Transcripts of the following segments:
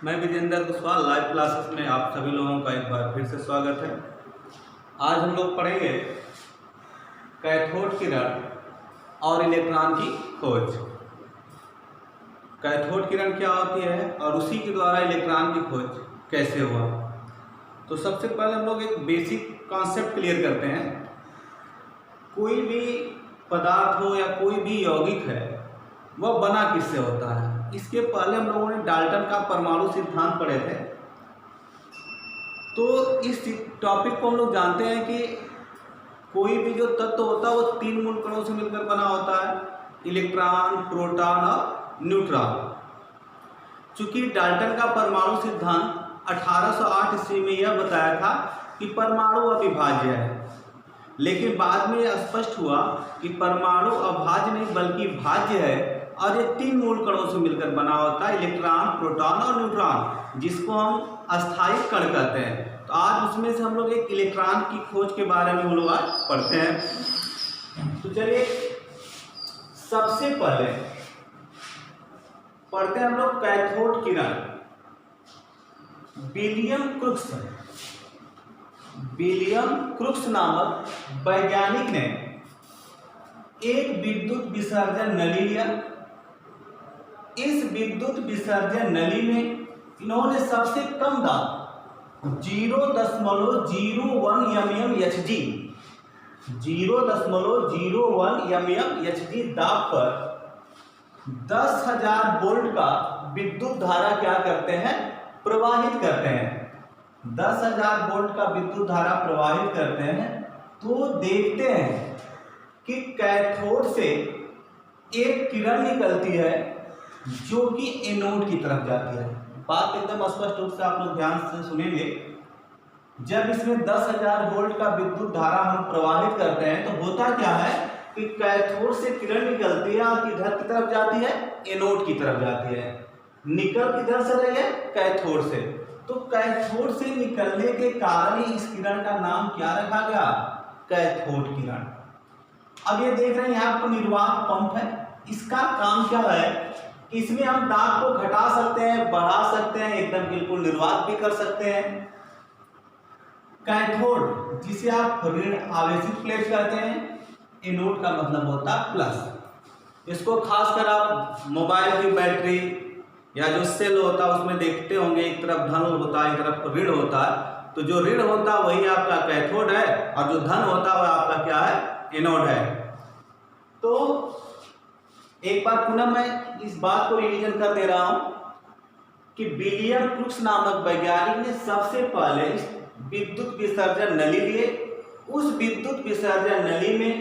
मैं Vijendra Kushwaha live classes में आप सभी लोगों का एक बार फिर से स्वागत है। आज हम लोग पढ़ेंगे कैथोड किरण और इलेक्ट्रॉन की खोज। कैथोड किरण क्या होती है और उसी के द्वारा इलेक्ट्रॉन की खोज कैसे हुआ। तो सबसे पहले हम लोग एक बेसिक कॉन्सेप्ट क्लियर करते हैं। कोई भी पदार्थ हो या कोई भी यौगिक है वह बना किससे होता है। इसके पहले हम लोगों ने डाल्टन का परमाणु सिद्धांत पढ़े थे। तो इस टॉपिक को हम लोग जानते हैं कि कोई भी जो तत्व होता है वो 3 मूल कणों से मिलकर बना होता है, इलेक्ट्रॉन, प्रोटॉन और न्यूट्रॉन। चूंकि डाल्टन का परमाणु सिद्धांत 1808 ईस्वी में यह बताया था कि परमाणु अविभाज्य है, लेकिन बाद में यह स्पष्ट हुआ कि परमाणु अभाज्य नहीं बल्कि भाज्य है और ये 3 मूल कणों से मिलकर बना होता है, इलेक्ट्रॉन, प्रोटॉन और न्यूट्रॉन, जिसको हम अस्थायी कण कहते हैं। तो आज उसमें से हम लोग एक इलेक्ट्रॉन की खोज के बारे में हम लोग आज पढ़ते हैं। तो चलिए सबसे पहले पढ़ते हैं हम लोग कैथोड किरण। विलियम क्रुक्स नामक वैज्ञानिक ने एक विद्युत विसर्जन नली लिया। इस विद्युत विसर्जन नली में इन्होंने सबसे कम दाब 0.01 mmHg 0.01 mmHg दाब पर 10,000 वोल्ट का विद्युत धारा क्या करते हैं, प्रवाहित करते हैं। 10,000 वोल्ट का विद्युत धारा प्रवाहित करते हैं। तो देखते हैं कि कैथोड से एक किरण निकलती है जो कि एनोड की तरफ जाती है। बात एकदम स्पष्ट रूप से आप लोग ध्यान से सुनेंगे। जब इसमें 10,000 वोल्ट का विद्युत धारा हम प्रवाहित करते हैं तो होता क्या है कि कैथोड से किरण निकलती है और किधर की तरफ जाती है, एनोड की तरफ जाती है। निकल किधर से रही है, कैथोड से। तो कैथोड से निकलने के कारण ही इस किरण का नाम क्या रखा गया, कैथोड किरण। अब ये देख रहे हैं यहाँ पर निर्वात पंप है। इसका काम क्या है, इसमें हम दाब को घटा सकते हैं, बढ़ा सकते हैं, एकदम बिल्कुल निर्वात भी कर सकते हैं। कैथोड जिसे आप ऋण आवेशित प्लेट कहते हैं, एनोड का मतलब होता है प्लस। इसको खासकर आप मोबाइल की बैटरी या जो सेल होता है उसमें देखते होंगे, एक तरफ धन होता है, एक तरफ ऋण होता है। तो जो ऋण होता है वही आपका कैथोड है और जो धन होता है वह आपका क्या है, एनोड है। तो एक बार पुनः मैं इस बात को रिवीजन कर दे रहा हूं कि विलियम क्रुक्स नामक वैज्ञानिक ने सबसे पहले इस विद्युत विसर्जन नली लिए। उस विद्युत विसर्जन नली में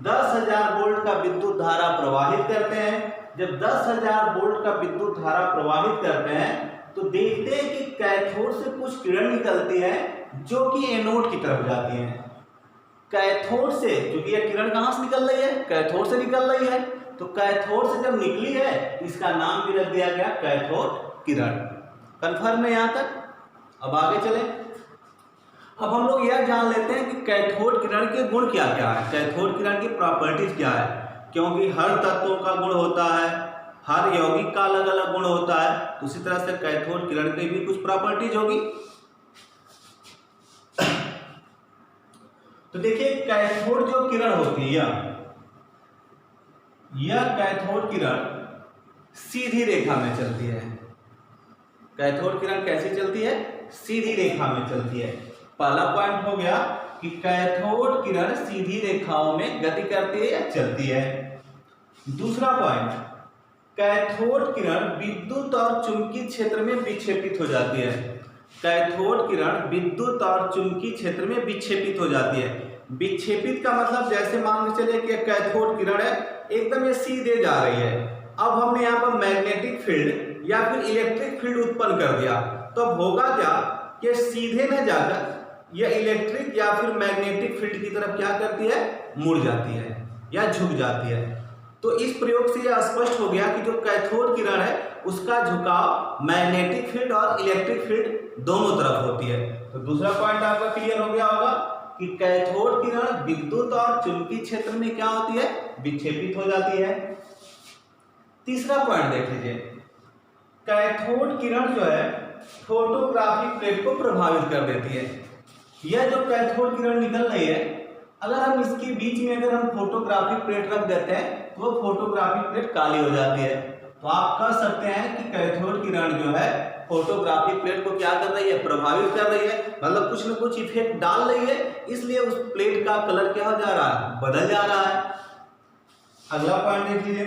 10,000 वोल्ट का विद्युत धारा प्रवाहित करते हैं। जब 10,000 वोल्ट का विद्युत धारा प्रवाहित करते हैं तो देखते हैं कि कैथोड से कुछ किरण निकलती है जो कि एनोड की तरफ जाती है। कैथोड से, क्योंकि यह किरण कहां से निकल रही है, कैथोड से निकल रही है। तो कैथोड से जब निकली है इसका नाम भी रख दिया गया कैथोड किरण। कंफर्म है यहां तक। अब आगे चले। अब हम लोग यह जान लेते हैं कि कैथोड किरण के गुण क्या क्या है, कैथोड किरण की प्रॉपर्टीज क्या है। क्योंकि हर तत्वों का गुण होता है, हर यौगिक का अलग अलग गुण होता है, तो उसी तरह से कैथोड किरण की भी कुछ प्रॉपर्टीज होगी। तो देखिए कैथोड जो किरण होती है यह कैथोड किरण सीधी रेखा में चलती है। कैथोड किरण कैसी चलती है, सीधी रेखा में चलती है। पहला पॉइंट हो गया कि कैथोड किरण सीधी रेखाओं में गति करती है या चलती है। दूसरा पॉइंट, कैथोड किरण विद्युत और चुंबकीय क्षेत्र में विक्षेपित हो जाती है। कैथोड किरण विद्युत और चुंबकीय क्षेत्र में विक्षेपित हो जाती है। विक्षेपित का मतलब जैसे मान के चलिए कि कैथोड किरण है, एकदम ये सीधे जा रही है। अब हमने यहाँ पर मैग्नेटिक फील्ड या फिर इलेक्ट्रिक फील्ड उत्पन्न कर दिया, तो अब होगा क्या कि सीधे न जाकर यह इलेक्ट्रिक या फिर मैग्नेटिक फील्ड की तरफ क्या करती है, मुड़ जाती है या झुक जाती है। तो इस प्रयोग से यह स्पष्ट हो गया कि जो कैथोड किरण है उसका झुकाव मैग्नेटिक फील्ड और इलेक्ट्रिक फील्ड दोनों तरफ होती है। तो दूसरा पॉइंट आपका क्लियर हो गया होगा कि कैथोड किरण विद्युत और चुंबकीय क्षेत्र में क्या होती है, विक्षेपित हो जाती है। तीसरा पॉइंट देख लीजिए, कैथोड किरण जो है फोटोग्राफिक प्लेट को प्रभावित कर देती है। यह जो कैथोड किरण निकल रही है, अगर हम इसके बीच में अगर हम फोटोग्राफिक प्लेट रख देते हैं तो वो फोटोग्राफिक प्लेट काली हो जाती है। तो आप कह सकते हैं कि कैथोड किरण जो है फोटोग्राफिक प्लेट को क्या कर रही है, प्रभावित कर रही है, मतलब कुछ न कुछ इफेक्ट डाल रही है, इसलिए उस प्लेट का कलर क्या हो जा रहा है, बदल जा रहा है। अगला पॉइंट देख लीजिए,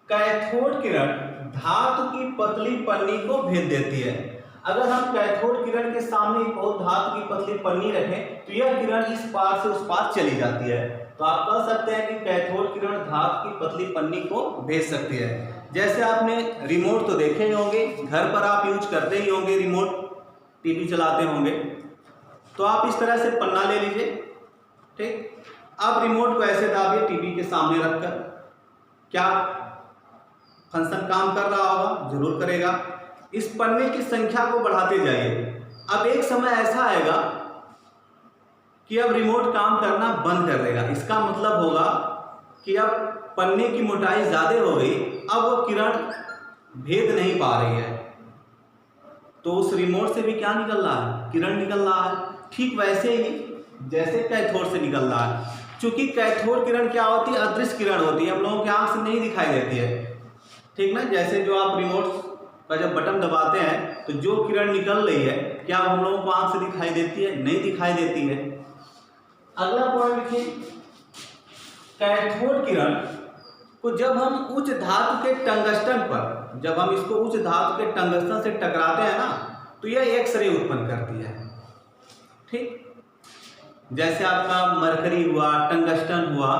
कैथोड किरण धातु की पतली पन्नी को भेद देती है। अगर हम कैथोड किरण के सामने एक और धातु की पतली पन्नी रखें तो यह किरण इस पार से उस पार चली जाती है। तो आप कह सकते हैं कि कैथोड किरण धातु की पतली पन्नी को भेज सकती है। जैसे आपने रिमोट तो देखे ही होंगे, घर पर आप यूज करते ही होंगे, रिमोट टीवी चलाते होंगे, तो आप इस तरह से पन्ना ले लीजिए, ठीक। आप रिमोट को ऐसे दाबिए टीवी के सामने रखकर, क्या फंक्शन काम कर रहा होगा, जरूर करेगा। इस पन्ने की संख्या को बढ़ाते जाइए। अब एक समय ऐसा आएगा कि अब रिमोट काम करना बंद कर देगा। इसका मतलब होगा कि अब पन्ने की मोटाई ज्यादा हो गई, अब वो किरण भेद नहीं पा रही है, तो उस रिमोट से भी क्या निकल रहा है, किरण निकल रहा है। ठीक वैसे ही जैसे कैथोड से निकल रहा है। चूंकि कैथोड किरण क्या होती है, अदृश्य किरण होती है, हम लोगों की आंख से नहीं दिखाई देती है, ठीक ना। जैसे जो आप रिमोट का जब बटन दबाते हैं तो जो किरण निकल रही है, क्या हम लोगों को आंख से दिखाई देती है, नहीं दिखाई देती है। अगला पॉइंट देखिए, कैथोड किरण को जब हम उच्च धातु के टंगस्टन पर, जब हम इसको उच्च धातु के टंगस्टन से टकराते हैं ना, तो यह एक्सरे उत्पन्न करती है, ठीक। जैसे आपका मरकरी हुआ, टंगस्टन हुआ,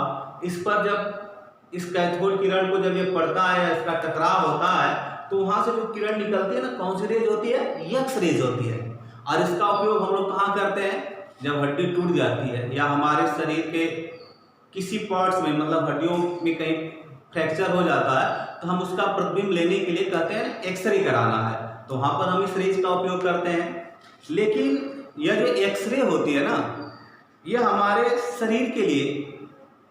इस पर जब इस कैथोड किरण को जब ये पड़ता है, इसका टकराव होता है, तो वहां से जो किरण निकलती है ना, कौन सी रेज होती है, एक्स रेज होती है। और इसका उपयोग हम लोग कहाँ करते हैं, जब हड्डी टूट जाती है या हमारे शरीर के किसी पार्ट्स में, मतलब हड्डियों में कहीं फ्रैक्चर हो जाता है, तो हम उसका प्रतिबिंब लेने के लिए कहते हैं एक्सरे कराना है, तो वहां पर हम इस रेज का उपयोग करते हैं। लेकिन यह जो एक्सरे होती है ना, यह हमारे शरीर के लिए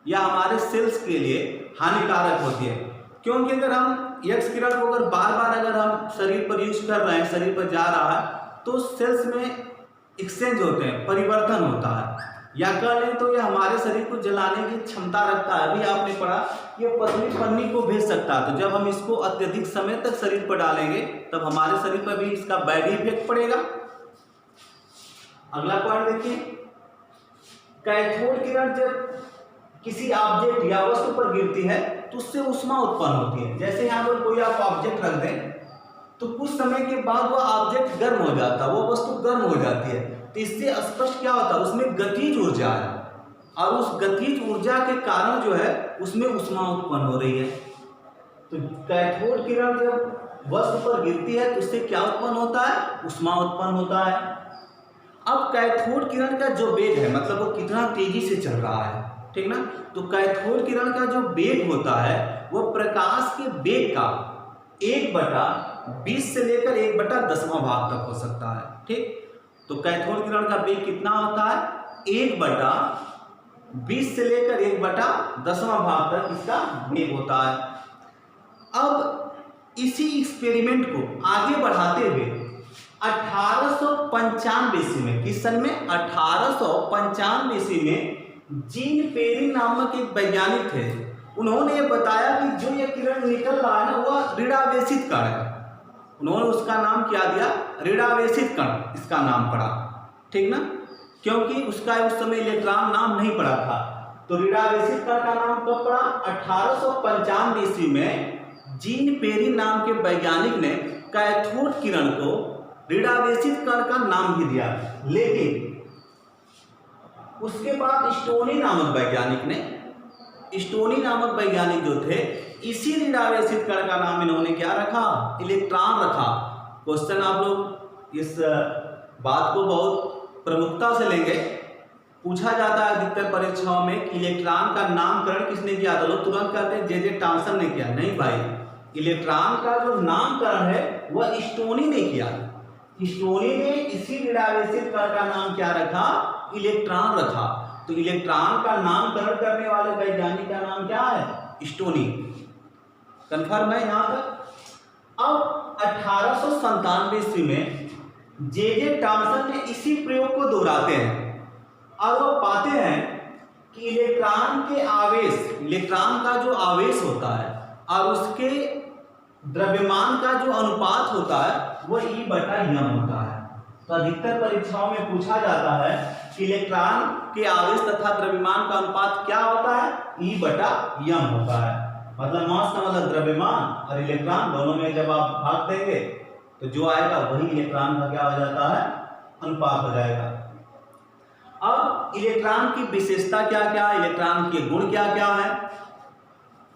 या हमारे सेल्स के लिए हानिकारक होती है, क्योंकि अगर हम एक्स किरण को अगर बार बार अगर हम शरीर पर यूज कर रहे हैं, शरीर पर जा रहा है, तो सेल्स में एक्सचेंज होते हैं, परिवर्तन होता है, या कह लें तो ये हमारे शरीर को जलाने की क्षमता रखता है। अभी आपने पढ़ा ये पतली पन्नी को भेज सकता है, तो जब हम इसको अत्यधिक समय तक शरीर पर डालेंगे तब हमारे शरीर पर भी इसका बैड इफेक्ट पड़ेगा। अगला पॉइंट देखिए, कैथोड किरण जब किसी ऑब्जेक्ट या वस्तु पर गिरती है तो उससे ऊष्मा उत्पन्न होती है। जैसे यहाँ पर कोई आप ऑब्जेक्ट रख दें तो कुछ समय के बाद वह ऑब्जेक्ट गर्म हो जाता है, वो वस्तु गर्म हो जाती है, तो इससे स्पष्ट क्या होता है, उसमें गतिज ऊर्जा है, और उस गतिज ऊर्जा के कारण जो है उसमें ऊष्मा उत्पन्न हो रही है। तो कैथोड किरण जब वस्तु पर गिरती है तो उससे क्या उत्पन्न होता है, ऊष्मा उत्पन्न होता है। अब कैथोड किरण का जो वेग है, मतलब वो कितना तेजी से चल रहा है, ठीक ना। तो कैथोड किरण का जो वेग होता है वो प्रकाश के वेग का 1/20 से लेकर 1/10वां भाग तक हो सकता है, ठीक। तो कैथोड किरण का वेग कितना होता है, 1/20 से लेकर 1/10वां भाग तक इसका वेग होता है। अब इसी एक्सपेरिमेंट को आगे बढ़ाते हुए 1895 ईस्वी में, किस सन में, 1895 ईस्वी में जीन पेरी नामक एक वैज्ञानिक थे। उन्होंने ये बताया कि जो ये किरण निकल रहा है ना, वह ऋणावेशित कण है। उन्होंने उसका नाम क्या दिया, ऋणावेशित कण, इसका नाम पड़ा, ठीक ना, क्योंकि उसका उस समय इलेक्ट्रॉन नाम नहीं पड़ा था। तो ऋणावेशित कण का नाम कब पड़ा, 1895 ईस्वी में जीन पेरी नाम के वैज्ञानिक ने कैथोड किरण को ऋणावेशित कण का नाम भी दिया। लेकिन उसके बाद स्टोनी नामक वैज्ञानिक जो थे, इसी ऋणावेशित कण का नाम इन्होंने क्या रखा, इलेक्ट्रॉन रखा। क्वेश्चन आप लोग इस बात को बहुत प्रमुखता से लेंगे, पूछा जाता है अधिकतर परीक्षाओं में कि इलेक्ट्रॉन का नामकरण किसने किया, तो लोग तुरंत कहते हैं जे टॉमसन ने किया। नहीं भाई, इलेक्ट्रॉन का जो नामकरण है वह स्टोनी ने किया। स्टोनी ने इसी ऋणावेशित कण का नाम क्या रखा, इलेक्ट्रॉन रखा। तो इलेक्ट्रॉन का नामकरण करने वाले वैज्ञानिक का नाम क्या है, स्टोनी। कंफर्म है यहाँ तक। अब 1897 ईस्वी में जे टॉमसन ने इसी प्रयोग को दोहराते हैं और वो पाते हैं कि इलेक्ट्रॉन के आवेश, इलेक्ट्रॉन का जो आवेश होता है और उसके द्रव्यमान का जो अनुपात होता है वो E/m होता है। तो अधिकतर परीक्षाओं में पूछा जाता है कि इलेक्ट्रॉन के आवेश तथा द्रव्यमान का अनुपात क्या होता है, E/m होता है। मतलब मास का मतलब द्रव्यमान और इलेक्ट्रॉन दोनों में जब आप भाग देंगे तो जो आएगा वही इलेक्ट्रॉन का क्या हो जाता है, अनुपात हो जाएगा। अब इलेक्ट्रॉन की विशेषता क्या क्या है, इलेक्ट्रॉन के गुण क्या क्या है।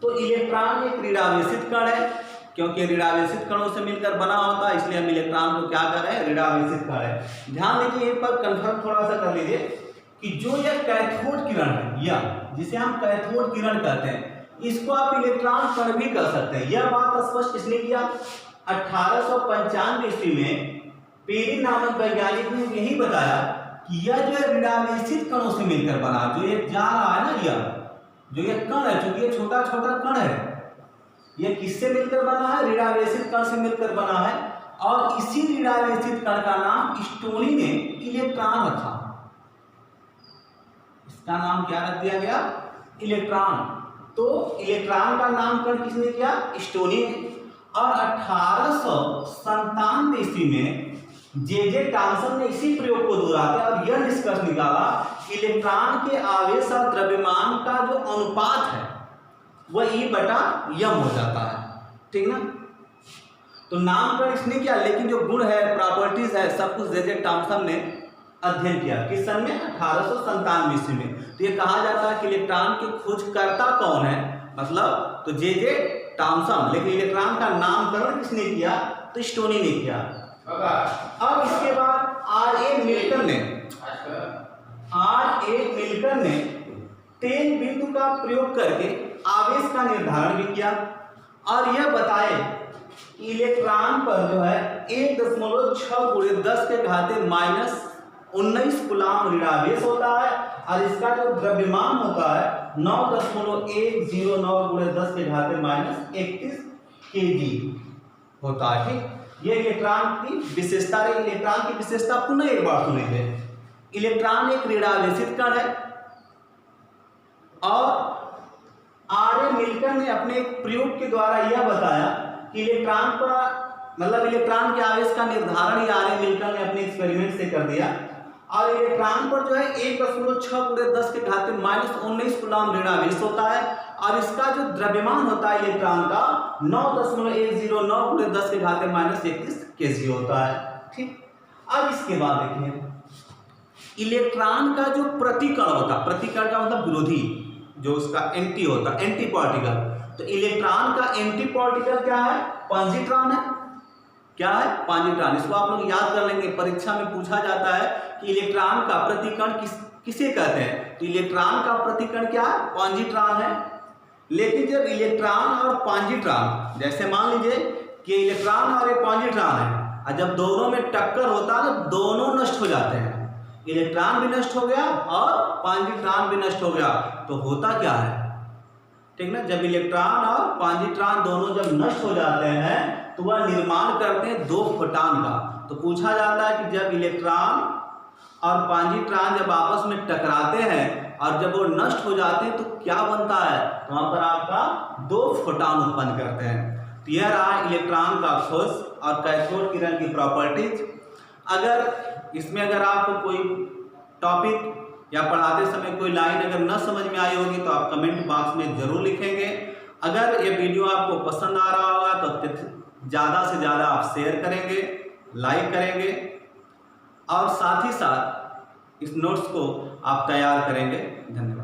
तो इलेक्ट्रॉन एक ऋणावेशित कण है, क्योंकि ऋणावेशित कणों से मिलकर बना होता है, इसलिए हम इलेक्ट्रॉन को क्या कर रहे हैं, ऋणावेशित कण है। ध्यान दीजिए एक पर कंफर्म थोड़ा सा कर लीजिए कि जो यह कैथोड किरण है, या जिसे हम कैथोड किरण कहते हैं, इसको आप इलेक्ट्रॉन कण भी कह सकते हैं। यह बात स्पष्ट किसने किया, 1895 ईस्वी में पेरी नामक वैज्ञानिक ने यही बताया कि यह जो ऋणावेशित कणों से मिलकर बना, जो ये जा रहा है ना, यह जो ये कण है, चूंकि ये छोटा छोटा कण है, ये किससे मिलकर बना है, ऋणावेशित कण से मिलकर बना है। और इसी ऋणावेशित कण का नाम स्टोनी ने इलेक्ट्रॉन रखा। इसका नाम क्या रख दिया गया, इलेक्ट्रॉन। तो इलेक्ट्रॉन का नामकरण किसने किया, स्टोनी ने। और 1897 ईस्वी में जे टॉमसन ने इसी प्रयोग को दोहराते और यह निष्कर्ष निकाला कि इलेक्ट्रॉन के आवेश और द्रव्यमान का जो अनुपात है वह E/m हो जाता है, ठीक ना। तो नामकरण इसने किया, लेकिन जो गुण है, प्रॉपर्टीज है, सब कुछ जे टॉमसन ने अध्ययन किया। किस सन में, 1897 ईस्वी में। तो ये कहा जाता है कि इलेक्ट्रॉन के खोजकर्ता कौन है, मतलब तो जे टॉमसन, लेकिन इलेक्ट्रॉन का नामकरण किसने किया, तो स्टोनी ने किया। अब इसके बाद R.A. मिल्टन ने तेल बिंदु का प्रयोग करके आवेश का निर्धारण भी किया और यह बताए कि इलेक्ट्रॉन पर जो है 1.6 × 10⁻⁻19 कूलाम ऋणावेश होता है और इसका जो द्रव्यमान होता है 9.109 × 10⁻31 kg होता है, ठीक। ये इलेक्ट्रॉन की विशेषता रही। इलेक्ट्रॉन की विशेषता पुनः एक बार सुन लीजिए। इलेक्ट्रॉन एक ऋणावेशित कण है और R.A. मिल्टन ने अपने एक प्रयोग के द्वारा यह बताया कि इलेक्ट्रॉन का मतलब इलेक्ट्रॉन के आवेश का निर्धारण ही R.A. मिल्टन ने अपने एक्सपेरिमेंट से कर दिया और इलेक्ट्रॉन पर जो है 1.6 × 10⁻⁻19 कूलाम ऋणावेश होता है और इसका जो द्रव्यमान होता है इलेक्ट्रॉन का 9.109 × 10⁻⁻31 kg होता है, ठीक। अब इसके बाद देखिए इलेक्ट्रॉन का जो प्रतिकण होता है, प्रतिकण का मतलब विरोधी, जो उसका एंटी होता है, एंटी पार्टिकल। तो इलेक्ट्रॉन का एंटी पार्टिकल क्या है, पॉजिट्रॉन है। क्या है, पॉजिट्रॉन। इसको आप लोग याद कर लेंगे, परीक्षा में पूछा जाता है कि इलेक्ट्रॉन का प्रतिकण किसे कहते हैं। तो इलेक्ट्रॉन का प्रतिकण क्या है, पॉजिट्रॉन है। लेकिन जब इलेक्ट्रॉन और पॉजिट्रॉन, जैसे मान लीजिए कि इलेक्ट्रॉन और एक पॉजिट्रॉन है और जब दोनों में टक्कर होता है तो दोनों नष्ट हो जाते हैं, इलेक्ट्रॉन भी नष्ट हो गया और पॉजिट्रॉन भी नष्ट हो गया। तो होता क्या है, ठीक ना, जब इलेक्ट्रॉन और पॉजिट्रॉन दोनों जब नष्ट हो जाते हैं तो वह निर्माण करते हैं 2 फोटॉन का। तो पूछा जाता है कि जब इलेक्ट्रॉन और पॉजिट्रॉन जब आपस में टकराते हैं और जब वो नष्ट हो जाते हैं तो क्या बनता है, तो वहां पर आपका 2 फोटॉन उत्पन्न करते हैं। तो यह रहा इलेक्ट्रॉन का खोज और कैथोड किरण की प्रॉपर्टीज। इसमें अगर आपको कोई टॉपिक या पढ़ाते समय कोई लाइन अगर न समझ में आई होगी तो आप कमेंट बॉक्स में जरूर लिखेंगे। अगर ये वीडियो आपको पसंद आ रहा होगा तो ज़्यादा से ज़्यादा आप शेयर करेंगे, लाइक करेंगे और साथ ही साथ इस नोट्स को आप तैयार करेंगे। धन्यवाद।